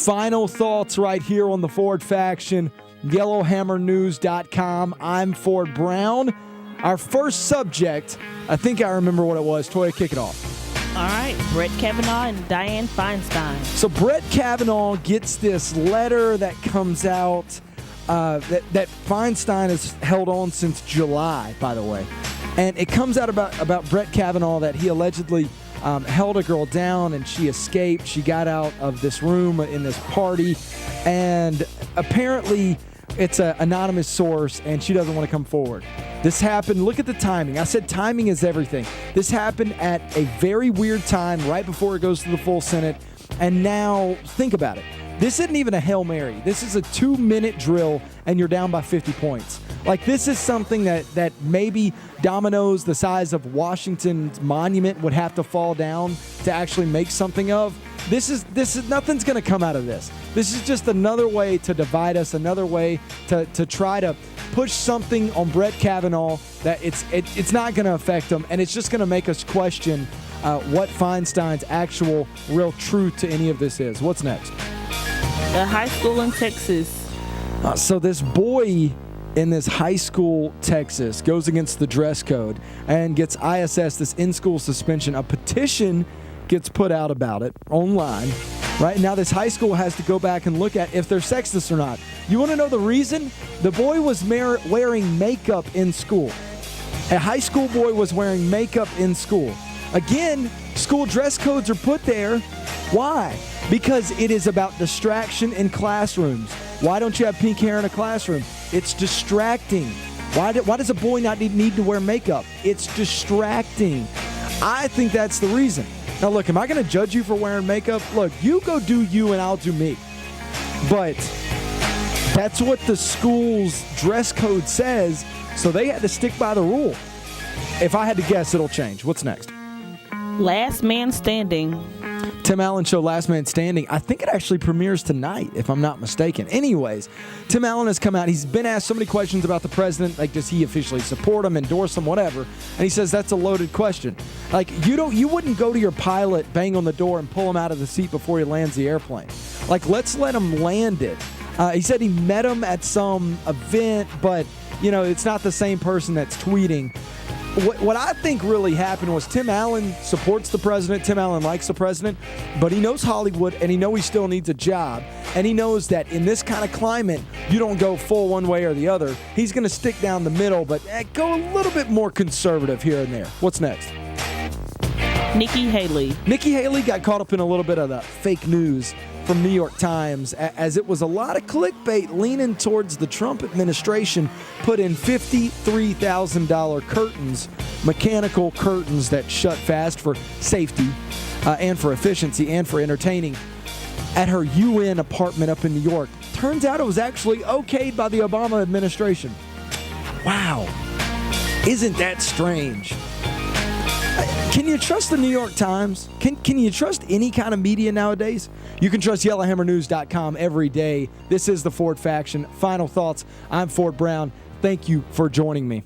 Final thoughts right here on the Ford Faction, YellowhammerNews.com. I'm Ford Brown. Our first subject, I think I remember what it was. Toya, kick it off. All right, Brett Kavanaugh and Dianne Feinstein. So Brett Kavanaugh gets this letter that comes out that Feinstein has held on since July, by the way. And it comes out about Brett Kavanaugh that he allegedly held a girl down and she escaped. She got out of this room in this party, and apparently it's an anonymous source and she doesn't want to come forward. This happened, look at the timing. I said timing is everything. This happened at a very weird time right before it goes to the full Senate. And now think about it. This isn't even a Hail Mary. This is a 2-minute drill and you're down by 50 points. Like, this is something that maybe dominoes the size of Washington's monument would have to fall down to actually make something of. This is nothing's going to come out of this. This is just another way to divide us, another way to try to push something on Brett Kavanaugh that it's not going to affect him, and it's just going to make us question what Feinstein's actual real truth to any of this is. What's next? A high school in Texas. So this boy in this high school, Texas, goes against the dress code and gets ISS, this in-school suspension. A petition gets put out about it online. Right now, this high school has to go back and look at if they're sexist or not. You want to know the reason? The boy was wearing makeup in school. A high school boy was wearing makeup in school. Again, school dress codes are put there. Why? Because it is about distraction in classrooms. Why don't you have pink hair in a classroom? It's distracting. Why does a boy not need to wear makeup? It's distracting. I think that's the reason. Now, look, am I going to judge you for wearing makeup? Look, you go do you and I'll do me. But that's what the school's dress code says, so they had to stick by the rule. If I had to guess, it'll change. What's next? Last Man Standing. Tim Allen show Last Man Standing. I think it actually premieres tonight, if I'm not mistaken. Anyways, Tim Allen has come out. He's been asked so many questions about the president. Like, does he officially support him, endorse him, whatever? And he says that's a loaded question. Like, you wouldn't go to your pilot, bang on the door, and pull him out of the seat before he lands the airplane. Like, let's let him land it. He said he met him at some event, but, it's not the same person that's tweeting. What I think really happened was Tim Allen supports the president. Tim Allen likes the president, but he knows Hollywood, and he knows he still needs a job, and he knows that in this kind of climate, you don't go full one way or the other. He's going to stick down the middle, but go a little bit more conservative here and there. What's next? Nikki Haley. Nikki Haley got caught up in a little bit of the fake news from New York Times, as it was a lot of clickbait leaning towards the Trump administration put in $53,000 curtains, mechanical curtains that shut fast for safety and for efficiency and for entertaining at her UN apartment up in New York. Turns out it was actually okayed by the Obama administration. Wow. Isn't that strange? Can you trust the New York Times? Can you trust any kind of media nowadays? You can trust YellowhammerNews.com every day. This is the Ford Faction. Final thoughts. I'm Ford Brown. Thank you for joining me.